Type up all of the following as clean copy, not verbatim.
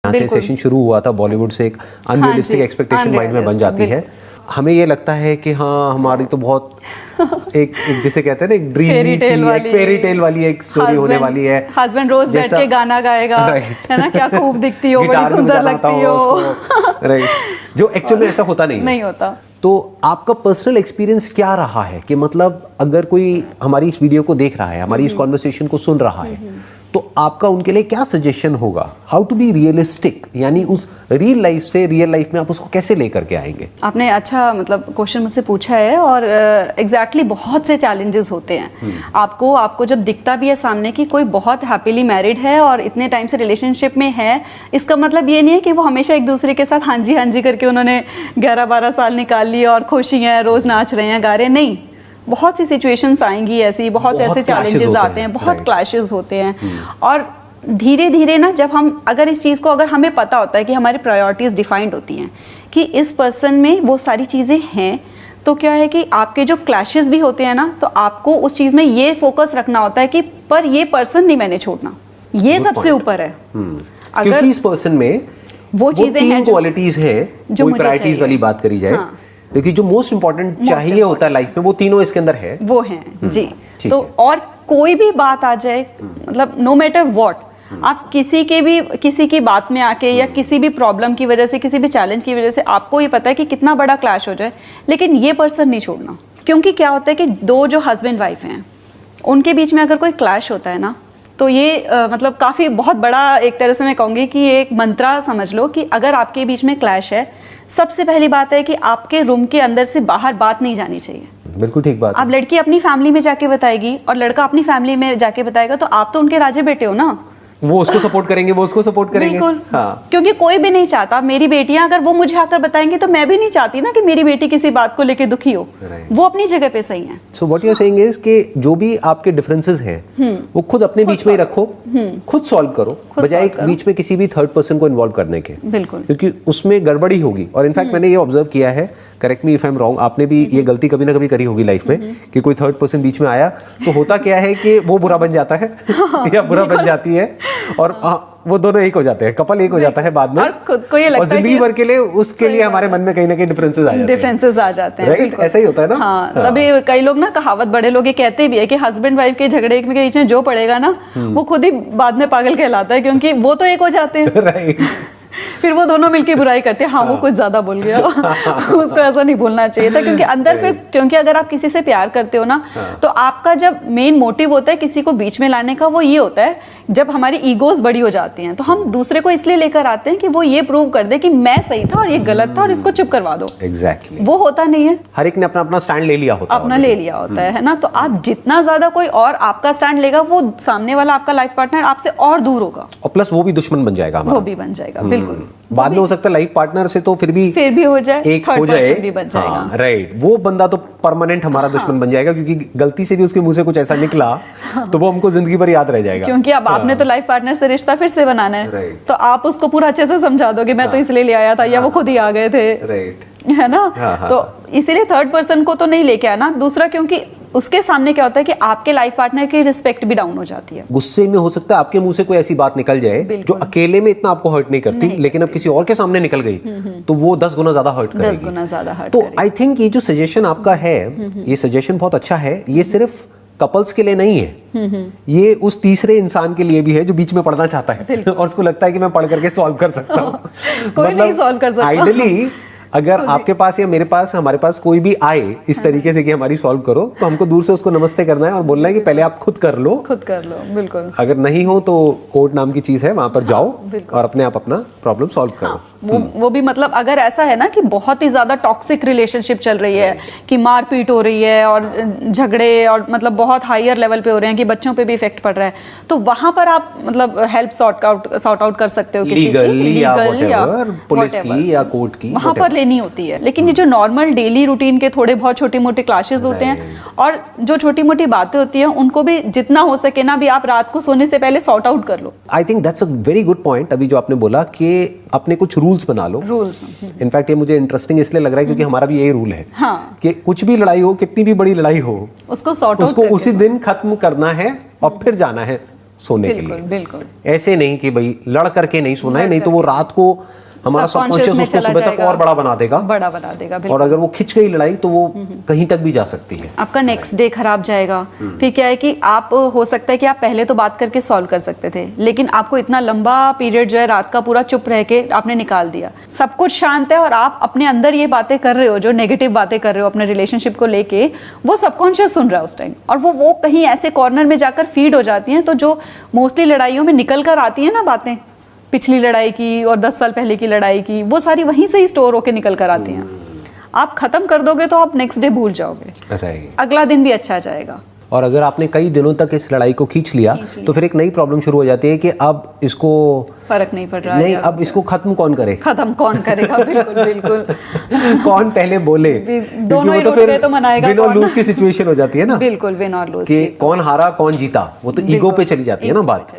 यहाँ से सेशन शुरू हुआ था बॉलीवुड से, एक अनरियलिस्टिक एक्सपेक्टेशन माइंड में बन जाती है। हमें ये लगता है कि हाँ हमारी तो बहुत एक जिसे कहते हैं ना एक ड्रीम सी, एक फेरी टेल वाली एक स्टोरी होने वाली है। हस्बैंड रोज बैठ के गाना गाएगा, है ना, क्या खूब दिखती हो, बड़ी सुंदर लगती हो, राइट, जो एक्चुअली में ऐसा होता नहीं होता। तो आपका पर्सनल एक्सपीरियंस क्या रहा है कि मतलब अगर कोई हमारी इस वीडियो को देख रहा है, हमारी इस कॉन्वर्सेशन को सुन रहा है, तो आपका उनके लिए क्या सजेशन होगा? हाउ टू बी रियलिस्टिक, यानी उस रियल लाइफ से रियल लाइफ में आप उसको कैसे लेकर के आएंगे? आपने अच्छा मतलब क्वेश्चन मुझसे पूछा है, और एग्जैक्टली बहुत से चैलेंजेस होते हैं। आपको जब दिखता भी है सामने कि कोई बहुत हैप्पीली मैरिड है और इतने टाइम से रिलेशनशिप में है, इसका मतलब ये नहीं है कि वो हमेशा एक दूसरे के साथ हाँ जी करके उन्होंने 11-12 साल निकाल लिए और खुशी हैं, रोज नाच रहे हैं, गा रहे हैं, नहीं। बहुत सी सिचुएशंस आएंगी ऐसी, बहुत ऐसे चैलेंजेस आते हैं, बहुत क्लैशेस होते हैं। और धीरे धीरे ना, जब हम अगर इस चीज़ को, अगर हमें पता होता है कि हमारी प्रायोरिटीज़ डिफाइंड होती हैं कि इस पर्सन में वो सारी चीज़ें हैं, तो क्या है कि आपके जो क्लैशेस भी होते हैं ना, तो आपको उस चीज़ में ये फोकस रखना होता है कि पर ये पर्सन नहीं मैंने छोड़ना, ये सबसे ऊपर है। अगर इस पर्सन में वो चीज़ें हैं, क्वालिटीज हैं, जो प्रायोरिटीज वाली बात करी जाए, क्योंकि जो मोस्ट इंपॉर्टेंट चाहिए होता है लाइफ में, वो तीनों इसके अंदर है, वो हैं जी। तो और कोई भी बात आ जाए, मतलब नो मैटर व्हाट, आप किसी की बात में आके या किसी भी प्रॉब्लम की वजह से, किसी भी चैलेंज की वजह से, आपको ये पता है कि कितना बड़ा क्लैश हो जाए, लेकिन ये पर्सन नहीं छोड़ना। क्योंकि क्या होता है कि दो जो हस्बैंड वाइफ हैं, उनके बीच में अगर कोई क्लैश होता है ना, तो ये मतलब काफ़ी बहुत बड़ा, एक तरह से मैं कहूँगी कि ये एक मंत्रा समझ लो कि अगर आपके बीच में क्लैश है, सबसे पहली बात है कि आपके रूम के अंदर से बाहर बात नहीं जानी चाहिए। बिल्कुल ठीक बात। आप लड़की अपनी फैमिली में जाके बताएगी और लड़का अपनी फैमिली में जाके बताएगा, तो आप तो उनके राजे बेटे हो ना। वो उसको सपोर्ट करेंगे, वो उसको सपोर्ट करेंगे। हाँ। क्योंकि कोई भी नहीं चाहता, मेरी बेटियां अगर वो मुझे आकर बताएंगी तो मैं भी नहीं चाहती ना कि मेरी बेटी किसी बात को लेके दुखी हो। वो अपनी जगह पे सही है। So what you are saying is कि जो भी आपके डिफरेंसेस हैं, वो खुद अपने बीच में ही रखो, खुद सॉल्व करो, बजाय बीच में किसी भी थर्ड पर्सन को इन्वॉल्व करने के। बिल्कुल, क्योंकि उसमें गड़बड़ी होगी। और इनफैक्ट मैंने ये ऑब्जर्व किया है, correct me if I am wrong, आपने भी ये गलती कभी ना कभी करी होगी लाइफ में कि कोई थर्ड पर्सन बीच में आया, तो होता क्या है कि वो बुरा बन जाता है या बुरा बन जाती है, और वो दोनों एक हो जाते हैं, कपल एक हो जाता है बाद में, और खुद को ये लगता है जिंदगी भर के लिए उसके लिए हमारे मन में कहीं ना कहीं डिफरेंसेस आ जाते हैं। राइट, ऐसा ही होता है ना। हाँ, तभी कई लोग ना, कहावत बड़े लोग ये कहते भी है कि हस्बैंड वाइफ के झगड़े के बीच में जो पड़ेगा ना, वो खुद ही बाद में पागल कहलाता है, क्योंकि वो तो एक हो जाते हैं। राइट, फिर वो दोनों मिलके बुराई करते हैं, हाँ वो कुछ ज्यादा बोल गया, उसको ऐसा नहीं बोलना चाहिए था। क्योंकि अंदर फिर, क्योंकि अगर आप किसी से प्यार करते हो ना, तो आपका जब मेन मोटिव होता है किसी को बीच में लाने का, वो ये होता है, जब हमारी ईगोज बड़ी हो जाती हैं, तो हम दूसरे को इसलिए लेकर आते हैं कि वो ये प्रूव कर दे कि मैं सही था और ये गलत था और इसको चुप करवा दो। एग्जैक्टली, वो होता नहीं है। हर एक ने अपना अपना स्टैंड ले लिया होता है, अपना ले लिया होता है ना। तो आप जितना ज्यादा कोई और आपका स्टैंड लेगा, वो सामने वाला आपका लाइफ पार्टनर आपसे और दूर होगा, और प्लस वो भी दुश्मन बन जाएगा हमारा, वो भी बन जाएगा। बिल्कुल, बाद में हो सकता है लाइफ पार्टनर से तो फिर भी हो जाए, एक हो जाए, भी बन जाएगा। राइट, वो बंदा तो परमानेंट हमारा दुश्मन बन जाएगा, क्योंकि गलती से भी उसके मुंह से कुछ ऐसा निकला तो वो हमको जिंदगी भर याद रह जाएगा। क्योंकि अब आपने तो लाइफ पार्टनर से रिश्ता फिर से बनाना है, तो आप उसको पूरा अच्छे से समझा दोगे, मैं तो इसलिए ले आया था, या वो खुद ही आ गए थे, है ना। तो इसीलिए थर्ड पर्सन को तो नहीं लेके आना। दूसरा, क्योंकि उसके सामने क्या होता है कि आपके लाइफ पार्टनर की रिस्पेक्ट भी डाउन हो जाती है। गुस्से में हो सकता है आपके मुंह से कोई ऐसी बात निकल जाए जो अकेले में इतना आपको हर्ट नहीं करती, लेकिन अब किसी और के सामने निकल गई तो वो 10 गुना ज्यादा हर्ट करेगी। 10 गुना ज्यादा हर्ट। तो आई थिंक ये जो सजेशन आपका है, ये सजेशन बहुत अच्छा है। ये सिर्फ कपल्स के लिए नहीं है, ये उस तीसरे इंसान के लिए भी है जो बीच में पढ़ना चाहता है और उसको लगता है कि मैं पढ़ करके सॉल्व कर सकता हूँ। कोई नहीं सॉल्व कर सकता। आइडियली अगर आपके पास या मेरे पास, हमारे पास कोई भी आए इस तरीके से कि हमारी सॉल्व करो, तो हमको दूर से उसको नमस्ते करना है और बोलना है कि पहले आप खुद कर लो, बिल्कुल। अगर नहीं हो तो कोर्ट नाम की चीज है, वहां पर जाओ और अपने आप अपना प्रॉब्लम सॉल्व करो। वो भी मतलब अगर ऐसा है ना कि बहुत ही ज्यादा टॉक्सिक रिलेशनशिप चल रही है, कि मारपीट हो रही है और झगड़े और मतलब बहुत हायर लेवल पे हो रहे हैं, कि बच्चों पे भी इफेक्ट पड़ रहा है, तो वहां पर आप मतलब हेल्प सॉर्ट आउट कर सकते हो, किसी की लीगल या पुलिस की या कोर्ट की, वहां पर लेनी होती है। लेकिन ये जो नॉर्मल डेली रूटीन के थोड़े बहुत छोटे मोटे क्लैशेस होते हैं, और जो छोटी मोटी बातें होती हैं, उनको भी जितना हो सके ना, भी आप रात को सोने से पहले सॉर्ट आउट कर लो। I think that's a very good point. अभी जो आपने बोला कि अपने कुछ रूल्स बना लो। इनफैक्ट ये मुझे इंटरेस्टिंग इसलिए लग रहा है क्योंकि हमारा भी यही रूल है कि कुछ भी लड़ाई हो, कितनी भी बड़ी लड़ाई हो, उसको सॉर्ट आउट उसको उसी दिन खत्म करना है और फिर जाना है। सोने के बिल्कुल लिए। बिल्कुल। ऐसे नहीं कि भाई लड़ करके नहीं सोना है, नहीं तो वो रात को हमारा सबकॉन्शियस में उसको चला सुबह तक जाएगा, और बड़ा बना देगा। बिल्कुल। और अगर वो खिंच गई लड़ाई तो वो कहीं तक भी जा सकती है। आपका नेक्स्ट डे खराब जाएगा। फिर क्या है कि आप हो सकता है कि आप पहले तो बात करके सॉल्व कर सकते थे, लेकिन आपको इतना लंबा पीरियड जो है रात का पूरा चुप रह के आपने निकाल दिया, सब कुछ शांत है और आप अपने अंदर ये बातें कर रहे हो, जो नेगेटिव बातें कर रहे हो अपने रिलेशनशिप को लेके, वो सबकॉन्शियस सुन रहा है उस टाइम, और वो कहीं ऐसे कॉर्नर में जाकर फीड हो जाती हैं। तो जो मोस्टली लड़ाइयों में निकल कर आती है ना बातें, पिछली लड़ाई की और 10 साल पहले की लड़ाई की, वो सारी वहीं से ही स्टोर होके निकल कर आती हैं। आप खत्म कर दोगे तो आप नेक्स्ट डे भूल जाओगे, अगला दिन भी अच्छा जाएगा। और अगर आपने कई दिनों तक इस लड़ाई को खींच लिया तो फिर एक नई प्रॉब्लम शुरू हो जाती है कि अब इसको फर्क नहीं पड़ रहा नहीं, अब इसको खत्म कौन करे, खत्म कौन करेगा। बिल्कुल बिल्कुल। कौन पहले बोले, दोनों ही रुक गए तो मनाएगा विन और कौन? लूज की सिचुएशन हो जाती है ना। बिल्कुल, विन और लूज कि कौन हारा कौन जीता, वो तो ईगो पे चली जाती है ना बात।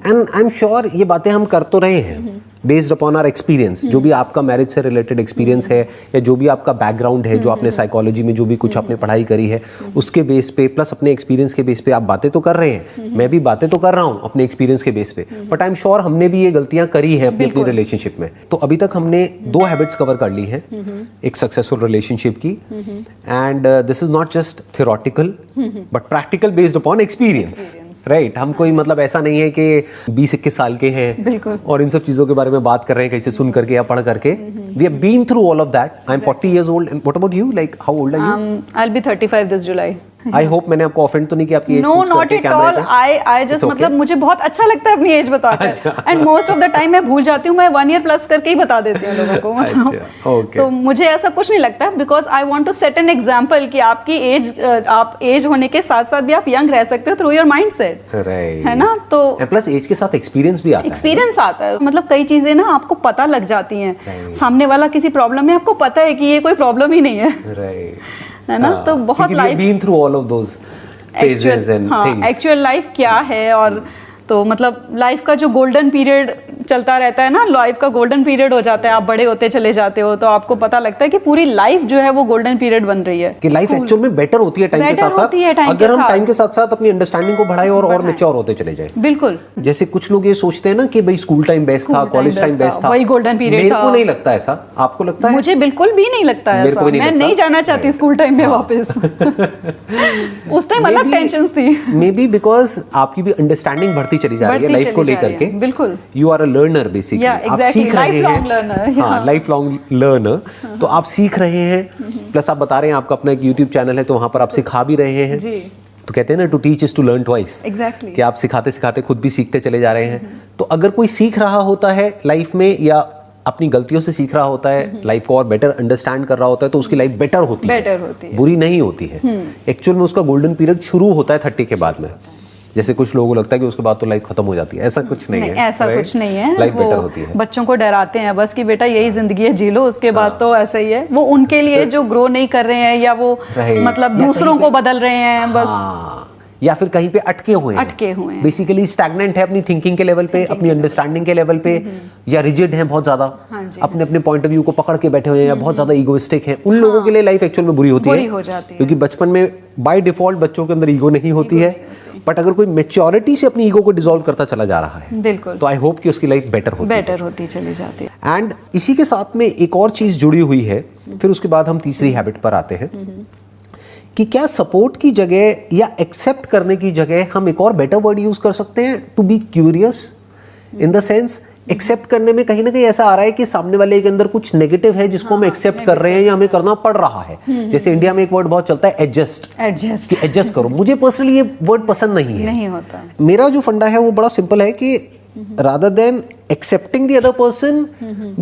एंड आई एम श्योर ये बातें हम कर तो रहे हैं बेस्ड अपॉन आवर एक्सपीरियंस, जो भी आपका मैरिज से रिलेटेड एक्सपीरियंस है या जो भी आपका बैकग्राउंड है, जो आपने साइकोलॉजी में जो भी कुछ आपने पढ़ाई करी है उसके बेस पे, प्लस अपने एक्सपीरियंस के बेस पे आप बातें तो कर रहे हैं। मैं भी बातें तो कर रहा हूँ अपने एक्सपीरियंस के बेस पे, बट आई एम श्योर हमने भी ये गलतियां करी हैं अपनी अपनी रिलेशनशिप में। तो अभी तक हमने 2 हैबिट्स कवर कर ली हैं एक सक्सेसफुल रिलेशनशिप की, and this is not just theoretical but practical based upon experience, right. हम कोई मतलब ऐसा नहीं है कि 20-21 साल के हैं और इन सब चीजों के बारे में बात कर रहे हैं कहीं से सुन करके या पढ़ करके। We have been through all of that. I am 40 years old and what about you? Like how old are you? I'll be 35 this July. I hope मैंने आपको ऑफेंड तो नहीं किया आपकी age no not at all. I just मतलब मुझे बहुत अच्छा लगता है अपनी एज बताकर, and most of the time मैं भूल जाती हूँ, मैं 1 year प्लस करके ही बता देती हूँ लोगों को, मतलब तो मुझे ऐसा कुछ नहीं लगता, because I want to set an example कि आपकी एज, आप एज होने के साथ साथ भी आप यंग रह सकते हो थ्रू योर माइंडसेट, है ना। तो प्लस एज के साथ एक्सपीरियंस भी आता है, एक्सपीरियंस आता है, मतलब कई चीजें ना आपको पता लग जाती हैं। सामने वाला किसी प्रॉब्लम में, आपको पता है कि ये कोई प्रॉब्लम ही नहीं है, है ना। तो बहुत life been through all of those phases and things. Actual life क्या है, और तो मतलब लाइफ का जो गोल्डन पीरियड चलता रहता है ना, लाइफ का गोल्डन पीरियड हो जाता है, आप बड़े होते चले जाते हो तो आपको पता लगता है कि पूरी लाइफ जो है वो गोल्डन पीरियड बन रही है, कि लाइफ एक्चुअल में बेटर होती है टाइम के साथ साथ, अगर हम टाइम के साथ साथ अपनी अंडरस्टैंडिंग को बढ़ाएं और मैच्योर होते चले जाएं। बिल्कुल। जैसे कुछ लोग ये सोचते हैं ना कि भाई स्कूल टाइम बेस्ट था, कॉलेज टाइम बेस्ट था, वही गोल्डन पीरियड था। मेरे को नहीं लगता ऐसा, आपको लगता है? मुझे बिल्कुल भी नहीं लगता है ऐसा, मैं नहीं जाना चाहती स्कूल टाइम में वापस। उस टाइम अलग टेंशंस थी, मे बी बिकॉज आपकी भी अंडरस्टैंडिंग बढ़ती चली जा रही है लाइफ को लेकर के। बिल्कुल, you are a learner basically, आप सीख रहे हैं, हाँ लाइफ लॉन्ग लर्नर। तो आप सीख रहे हैं, प्लस आप बता रहे हैं आपका अपना एक यूट्यूब चैनल है तो वहां पर आप सिखा भी रहे हैं। तो कहते हैं ना to teach is to learn twice, exactly, कि आप सिखाते सिखाते खुद भी सीखते चले जा रहे हैं। तो अगर कोई सीख रहा होता है लाइफ में या अपनी गलतियों से सीख रहा होता है, लाइफ को और बेटर अंडरस्टैंड कर रहा होता है, तो उसकी लाइफ बेटर होती है, बुरी नहीं होती है। एक्चुअल में उसका गोल्डन पीरियड शुरू होता है 30 के बाद में। जैसे कुछ लोगों को लगता है कि उसके बाद तो लाइफ खत्म हो जाती है, ऐसा कुछ नहीं है, ऐसा कुछ नहीं है। लाइफ बेटर होती है। बच्चों को डराते हैं बस कि बेटा यही जिंदगी है, जी लो, उसके बाद तो ऐसा ही है। वो उनके लिए जो ग्रो नहीं कर रहे हैं या वो मतलब दूसरों को बदल रहे हैं बस, या फिर कहीं पे अटके हुए हैं, बेसिकली स्टैग्नेंट है अपनी थिंकिंग के लेवल पे, अपनी अंडरस्टैंडिंग के लेवल पे, या रिजिड हैं बहुत ज्यादा, अपने अपने पॉइंट ऑफ व्यू को पकड़ के बैठे हुए हैं, या बहुत ज्यादा ईगोइस्टिक हैं। उन लोगों के लिए लाइफ एक्चुअल में बुरी होती है, क्योंकि बचपन में बाय डिफॉल्ट बच्चों के अंदर ईगो नहीं होती है, बट अगर कोई मैच्योरिटी से अपनी ईगो को डिसॉल्व करता चला जा रहा है, बिल्कुल, तो आई होप कि उसकी लाइफ बेटर होती चली जाती है। एंड इसी के साथ में एक और चीज जुड़ी हुई है, फिर उसके बाद हम तीसरी हैबिट पर आते हैं कि क्या सपोर्ट की जगह या एक्सेप्ट करने की जगह हम एक और बेटर वर्ड यूज कर सकते हैं, to be curious, in the sense accept करने में कहीं ना कहीं ऐसा आ रहा है कि सामने वाले के अंदर कुछ नेगेटिव है जिसको हम एक्सेप्ट कर रहे हैं या हमें करना पड़ रहा है। जैसे इंडिया में एक वर्ड बहुत चलता है एडजस्ट, कि एडजस्ट करो। मुझे पर्सनली ये वर्ड पसंद नहीं है, नहीं होता। मेरा जो फंडा है वो बड़ा सिंपल है कि rather than accepting the other person,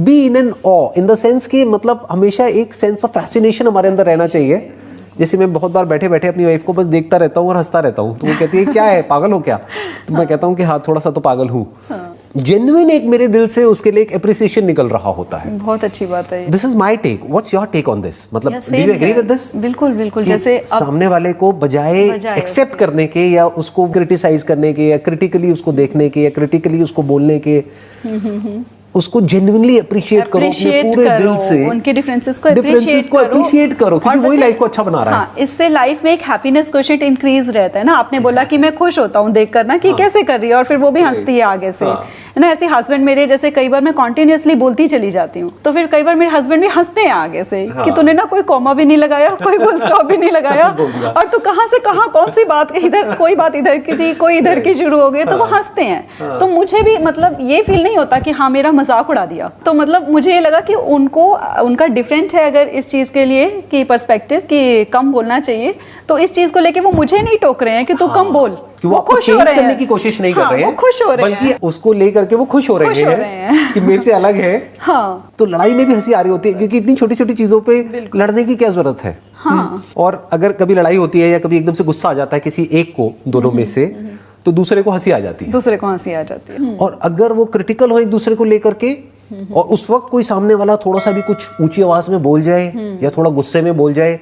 be in an awe, in the sense कि मतलब हमेशा एक सेंस ऑफ फैसिनेशन हमारे अंदर रहना चाहिए। जैसे मैं बहुत बार बैठे बैठे अपनी वाइफ को बस देखता रहता हूँ और हंसता रहता हूँ, तो वो कहती है क्या है, पागल हो क्या? तो मैं कहता हूँ कि हाँ थोड़ा सा तो पागल हूँ। जेन्युइन एक मेरे दिल से उसके लिए एक एप्रिसिएशन निकल रहा होता है। बहुत अच्छी बात है। This is my take, what's your take on this? मतलब do you agree with this? बिल्कुल बिल्कुल। जैसे सामने वाले को बजाय एक्सेप्ट करने के या उसको क्रिटिसाइज करने के या क्रिटिकली उसको देखने के या क्रिटिकली उसको बोलने के, उसको जेन्युइनली अप्रिशिएट करो अपने पूरे दिल से, उनके डिफरेंसेस को अप्रिशिएट करो क्योंकि वही लाइफ को अच्छा बना रहा है। हाँ, इससे लाइफ में एक हैप्पीनेस क्वोशिएंट इंक्रीज रहता है ना। आपने बोला कि मैं खुश होता हूँ देखकर ना कि कैसे कर रही है, और फिर वो भी हंसती है आगे से, है ना। ऐसे हस्बैंड मेरे, जैसे कई बार मैं कॉन्टिन्यूअसली बोलती चली जाती हूँ, तो फिर कई बार मेरे हस्बैंड भी हंसते हैं आगे से कि तूने ना कोई कॉमा भी नहीं लगाया, कोई फुल स्टॉप भी नहीं लगाया, और तू कहाँ से कहाँ कौन सी बात, इधर कोई बात इधर की थी, कोई इधर की शुरू हो गई, तो वो हंसते हैं। तो मुझे भी मतलब ये फील नहीं होता कि हाँ मेरा मजाक उड़ा दिया। तो मतलब मुझे ये लगा कि उनको, उनका डिफरेंट है अगर इस चीज के लिए कि पर्सपेक्टिव कि कम बोलना चाहिए, तो इस चीज को लेके वो मुझे नहीं टोक रहे हैं कि तू कम बोल, कि वो खुश हो रहे हैं, करने की कोशिश नहीं कर रहे हैं, वो खुश हो रहे हैं, बल्कि उसको लेकर के वो खुश हो रहे हैं कि मेरे से अलग है। हाँ, तो लड़ाई में भी हंसी आ रही होती है क्योंकि इतनी छोटी छोटी चीजों पे लड़ने की क्या जरूरत है। हाँ। और अगर कभी लड़ाई होती है या कभी एकदम से गुस्सा आ जाता है किसी एक को, दोनों में से, तो दूसरे को हंसी आ जाती है, दूसरे को हंसी आ जाती है। और अगर वो क्रिटिकल हो एक दूसरे को लेकर के, और उस वक्त कोई सामने वाला थोड़ा सा भी कुछ ऊंची आवाज में बोल जाए या थोड़ा गुस्से में बोल जाए,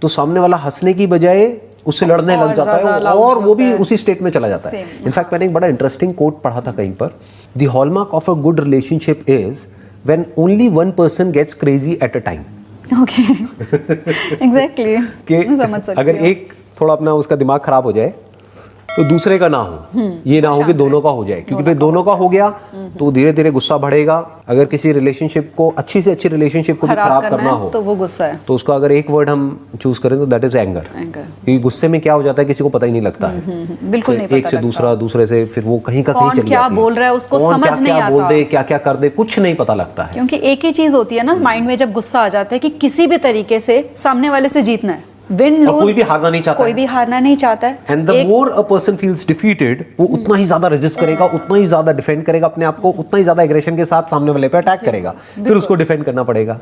तो सामने वाला हंसने की बजाय उससे लड़ने लग जाता है, और वो भी उसी स्टेट में चला जाता है। इनफैक्ट मैंने एक बड़ा इंटरेस्टिंग कोट पढ़ा था कहीं पर, the hallmark of a good relationship is when only one person gets crazy at a time. Okay, exactly, समझ सकती हूं। अगर एक थोड़ा अपना उसका दिमाग खराब हो जाए तो दूसरे का ना हो, ये ना हो कि दोनों का हो जाए, क्योंकि फिर दोनों का हो गया तो धीरे धीरे गुस्सा बढ़ेगा। अगर किसी रिलेशनशिप को, अच्छी से अच्छी रिलेशनशिप को भी खराब करना हो, तो वो गुस्सा है, तो उसका अगर एक वर्ड हम चूज करें तो दैट इज एंगर। क्योंकि गुस्से में क्या हो जाता है किसी को पता ही नहीं लगता है, बिल्कुल नहीं पता एक से दूसरा, दूसरे से फिर वो कहीं का कहीं चली जाती है, क्या बोल रहा है उसको समझ नहीं आता, बोल दे, क्या क्या कर दे, कुछ नहीं पता लगता है। क्योंकि एक ही चीज होती है ना माइंड में जब गुस्सा आ जाता है कि किसी भी तरीके से सामने वाले से जीतना है, विन लूज, कोई भी हारना नहीं चाहता, कोई भी हारना नहीं चाहता है। And the more a person feels defeated, वो उतना ही ज्यादा रेजिस्ट करेगा, उतना ही ज्यादा डिफेंड करेगा अपने आप को, उतना ही ज्यादा एग्रेशन के साथ सामने वाले पे अटैक करेगा, फिर उसको डिफेंड करना पड़ेगा।